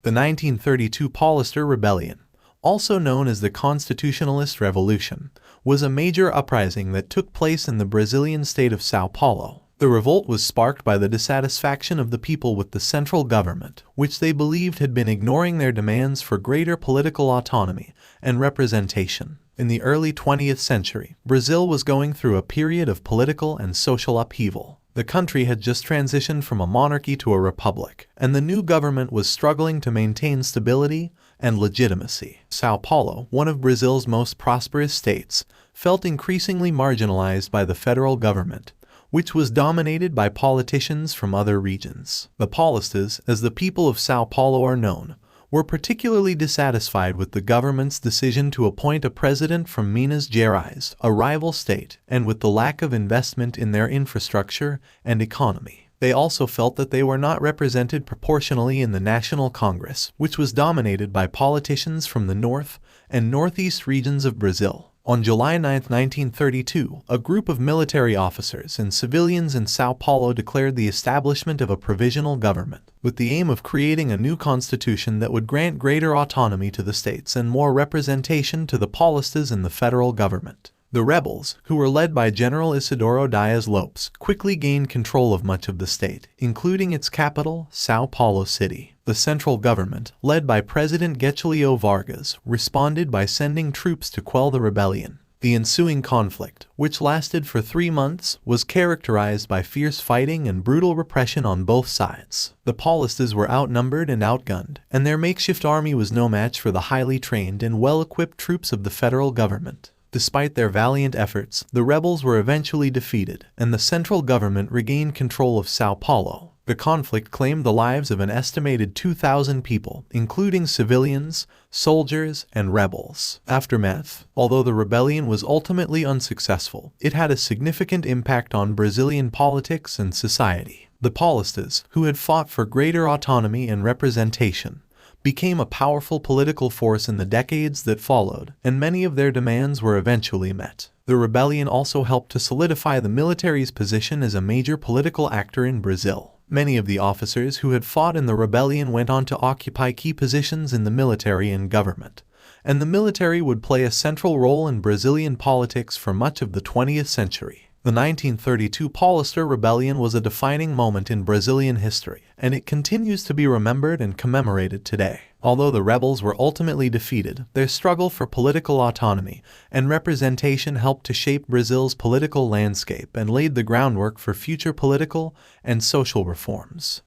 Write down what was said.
The 1932 Paulista Rebellion, also known as the Constitutionalist Revolution, was a major uprising that took place in the Brazilian state of São Paulo. The revolt was sparked by the dissatisfaction of the people with the central government, which they believed had been ignoring their demands for greater political autonomy and representation. In the early 20th century, Brazil was going through a period of political and social upheaval. The country had just transitioned from a monarchy to a republic, and the new government was struggling to maintain stability and legitimacy. São Paulo, one of Brazil's most prosperous states, felt increasingly marginalized by the federal government, which was dominated by politicians from other regions. The Paulistas, as the people of São Paulo are known, were particularly dissatisfied with the government's decision to appoint a president from Minas Gerais, a rival state, and with the lack of investment in their infrastructure and economy. They also felt that they were not represented proportionally in the National Congress, which was dominated by politicians from the north and northeast regions of Brazil. On July 9, 1932, a group of military officers and civilians in São Paulo declared the establishment of a provisional government, with the aim of creating a new constitution that would grant greater autonomy to the states and more representation to the Paulistas in the federal government. The rebels, who were led by General Isidoro Dias Lopes, quickly gained control of much of the state, including its capital, São Paulo City. The central government, led by President Getulio Vargas, responded by sending troops to quell the rebellion. The ensuing conflict, which lasted for 3 months, was characterized by fierce fighting and brutal repression on both sides. The Paulistas were outnumbered and outgunned, and their makeshift army was no match for the highly trained and well-equipped troops of the federal government. Despite their valiant efforts, the rebels were eventually defeated, and the central government regained control of São Paulo. The conflict claimed the lives of an estimated 2,000 people, including civilians, soldiers, and rebels. Aftermath. Although the rebellion was ultimately unsuccessful, it had a significant impact on Brazilian politics and society. The Paulistas, who had fought for greater autonomy and representation, became a powerful political force in the decades that followed, and many of their demands were eventually met. The rebellion also helped to solidify the military's position as a major political actor in Brazil. Many of the officers who had fought in the rebellion went on to occupy key positions in the military and government, and the military would play a central role in Brazilian politics for much of the 20th century. The 1932 Paulista Rebellion was a defining moment in Brazilian history, and it continues to be remembered and commemorated today. Although the rebels were ultimately defeated, their struggle for political autonomy and representation helped to shape Brazil's political landscape and laid the groundwork for future political and social reforms.